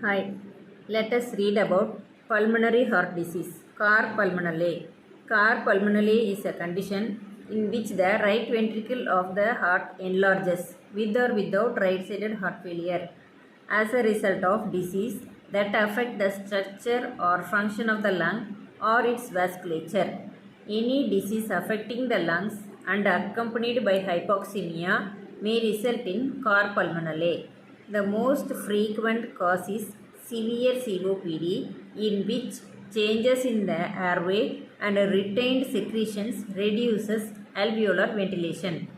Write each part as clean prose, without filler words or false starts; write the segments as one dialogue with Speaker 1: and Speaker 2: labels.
Speaker 1: Hi, let us read about pulmonary heart disease, car pulmonale. Car pulmonale is a condition in which the right ventricle of the heart enlarges with or without right-sided heart failure as a result of disease that affect the structure or function of the lung or its vasculature. Any disease affecting the lungs and accompanied by hypoxemia may result in car pulmonale. The most frequent cause is severe COPD, in which changes in the airway and retained secretions reduces alveolar ventilation.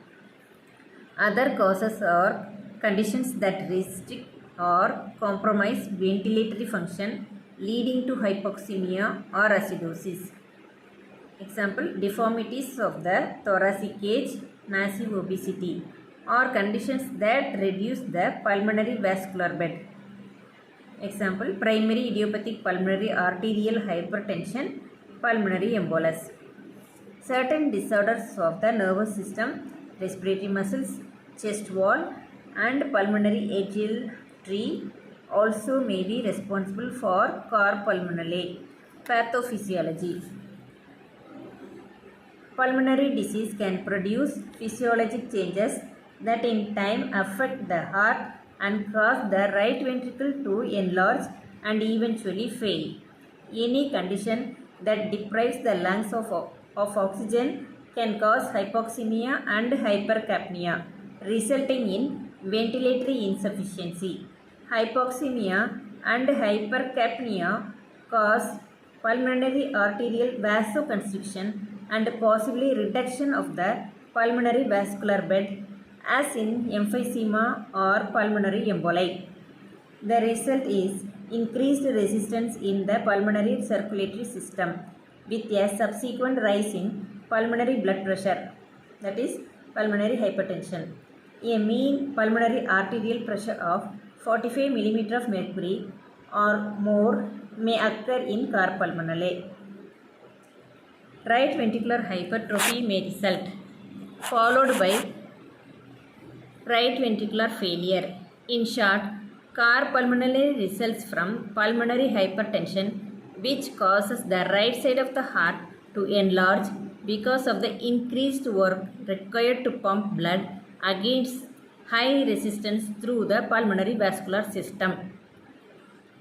Speaker 1: Other causes are conditions that restrict or compromise ventilatory function, leading to hypoxemia or acidosis. Example, deformities of the thoracic cage, massive obesity, or conditions that reduce the pulmonary vascular bed. Example, primary idiopathic pulmonary arterial hypertension, pulmonary embolus. Certain disorders of the nervous system, respiratory muscles, chest wall, and pulmonary atrial tree also may be responsible for car pulmonale. Pathophysiology. Pulmonary disease can produce physiologic changes that in time affect the heart and cause the right ventricle to enlarge and eventually fail. Any condition that deprives the lungs of oxygen can cause hypoxemia and hypercapnia, resulting in ventilatory insufficiency. Hypoxemia and hypercapnia cause pulmonary arterial vasoconstriction and possibly reduction of the pulmonary vascular bed, as in emphysema or pulmonary emboli. The result is increased resistance in the pulmonary circulatory system with a subsequent rise in pulmonary blood pressure, that is pulmonary hypertension. A mean pulmonary arterial pressure of 45 mm of mercury or more may occur in car pulmonale. Right ventricular hypertrophy may result, followed by right ventricular failure. In short, car pulmonale results from pulmonary hypertension, which causes the right side of the heart to enlarge because of the increased work required to pump blood against high resistance through the pulmonary vascular system.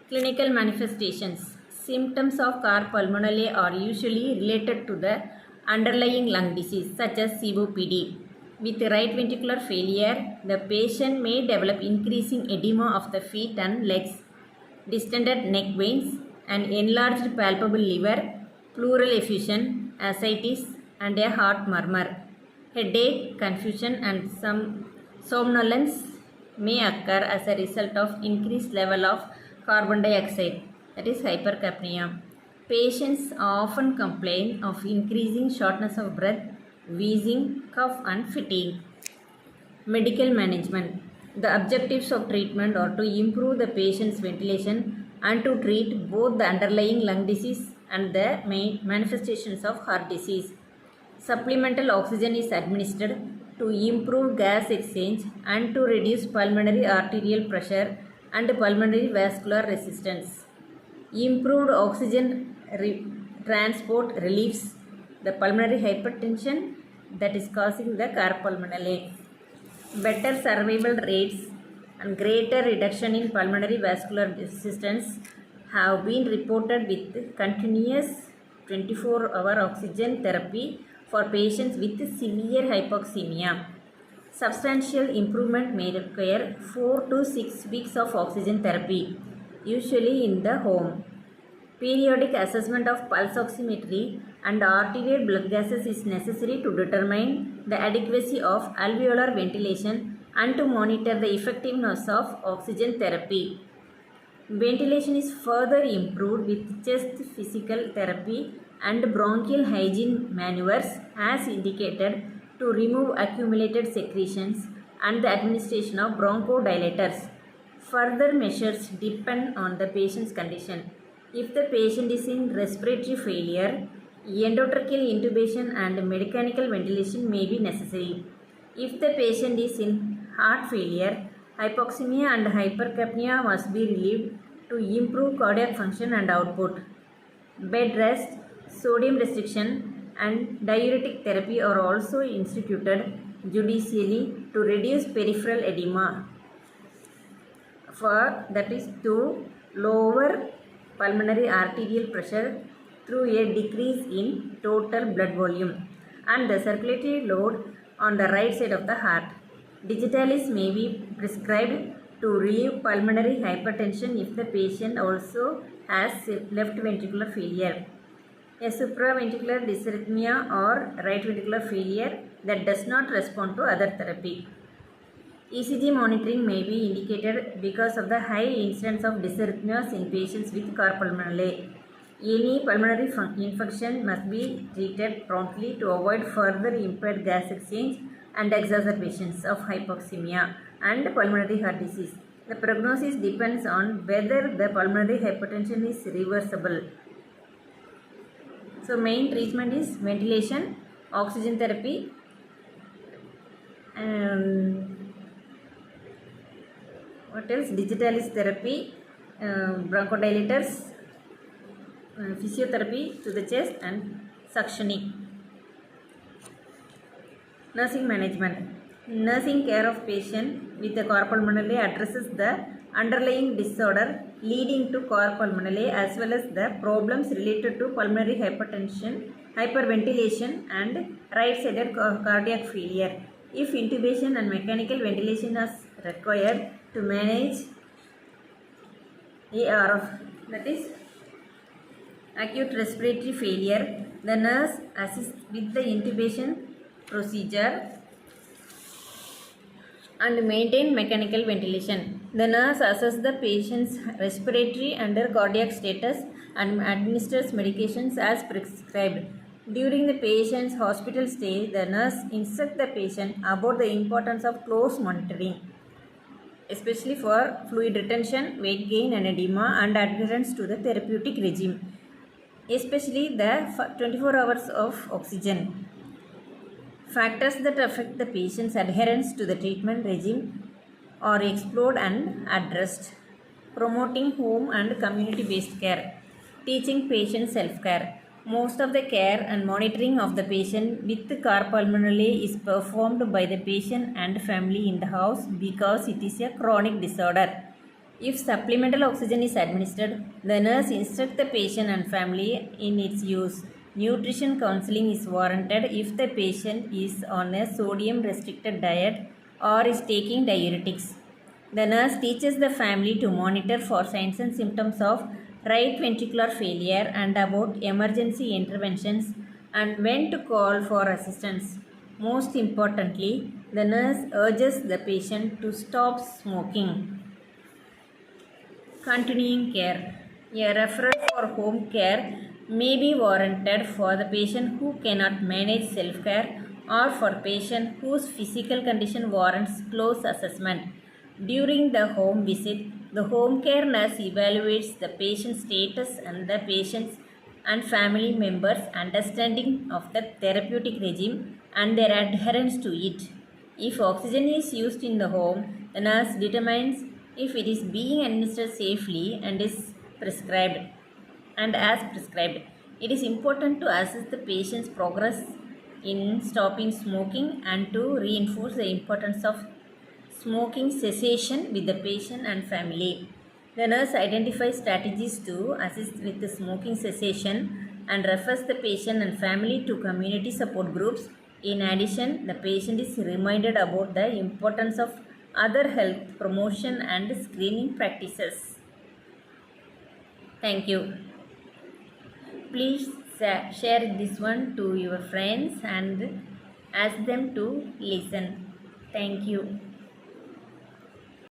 Speaker 1: Clinical manifestations. Symptoms of car pulmonale are usually related to the underlying lung disease such as COPD. With right ventricular failure, the patient may develop increasing edema of the feet and legs, distended neck veins, and enlarged palpable liver, pleural effusion, ascites, and a heart murmur. Headache, confusion, and some somnolence may occur as a result of increased level of carbon dioxide, that is hypercapnia. Patients often complain of increasing shortness of breath, wheezing, cough, and fatigue. Medical management. The objectives of treatment are to improve the patient's ventilation and to treat both the underlying lung disease and the manifestations of heart disease. Supplemental oxygen is administered to improve gas exchange and to reduce pulmonary arterial pressure and pulmonary vascular resistance. Improved oxygen transport relieves the pulmonary hypertension that is causing the car pulmonale. Better survival rates and greater reduction in pulmonary vascular resistance have been reported with continuous 24-hour oxygen therapy for patients with severe hypoxemia. Substantial improvement may require 4 to 6 weeks of oxygen therapy, usually in the home. Periodic assessment of pulse oximetry and arterial blood gases is necessary to determine the adequacy of alveolar ventilation and to monitor the effectiveness of oxygen therapy. Ventilation is further improved with chest physical therapy and bronchial hygiene maneuvers as indicated to remove accumulated secretions and the administration of bronchodilators. Further measures depend on the patient's condition. If the patient is in respiratory failure, endotracheal intubation and mechanical ventilation may be necessary. If the patient is in heart failure, hypoxemia and hypercapnia must be relieved to improve cardiac function and output. Bed rest, sodium restriction, and diuretic therapy are also instituted judicially to reduce peripheral edema. That is to lower pulmonary arterial pressure through a decrease in total blood volume and the circulatory load on the right side of the heart. Digitalis may be prescribed to relieve pulmonary hypertension if the patient also has left ventricular failure, a supraventricular dysrhythmia or right ventricular failure that does not respond to other therapy. ECG monitoring may be indicated because of the high incidence of dysrhythmias in patients with carpulmonale. Any pulmonary infection must be treated promptly to avoid further impaired gas exchange and exacerbations of hypoxemia and pulmonary heart disease. The prognosis depends on whether the pulmonary hypertension is reversible. So, main treatment is ventilation, oxygen therapy, and what else? Digitalis therapy, bronchodilators, physiotherapy to the chest, and suctioning. Nursing management. Nursing care of patient with a carpulmonale addresses the underlying disorder leading to carpulmonale as well as the problems related to pulmonary hypertension, hyperventilation, and right-sided cardiac failure. If intubation and mechanical ventilation is required to manage ARF, that is acute respiratory failure, the nurse assists with the intubation procedure and maintain mechanical ventilation. The nurse assesses the patient's respiratory and cardiac status and administers medications as prescribed. During the patient's hospital stay, the nurse instructs the patient about the importance of close monitoring, especially for fluid retention, weight gain and edema, and adherence to the therapeutic regime, especially the 24 hours of oxygen. Factors that affect the patient's adherence to the treatment regime are explored and addressed. Promoting home and community-based care. Teaching patient self-care. Most of the care and monitoring of the patient with carpulmonale is performed by the patient and family in the house because it is a chronic disorder. If supplemental oxygen is administered, the nurse instructs the patient and family in its use. Nutrition counseling is warranted if the patient is on a sodium restricted diet or is taking diuretics. The nurse teaches the family to monitor for signs and symptoms of right ventricular failure and about emergency interventions and when to call for assistance. Most importantly, the nurse urges the patient to stop smoking. Continuing care. A referral for home care may be warranted for the patient who cannot manage self-care or for patient whose physical condition warrants close assessment. During the home visit, the home care nurse evaluates the patient's status and the patient's and family members' understanding of the therapeutic regime and their adherence to it. If oxygen is used in the home, the nurse determines if it is being administered safely and is prescribed and as prescribed. It is important to assess the patient's progress in stopping smoking and to reinforce the importance of smoking cessation with the patient and family. The nurse identifies strategies to assist with the smoking cessation and refers the patient and family to community support groups. In addition, the patient is reminded about the importance of other health promotion and screening practices. Thank you. Please share this one to your friends and ask them to listen. Thank you.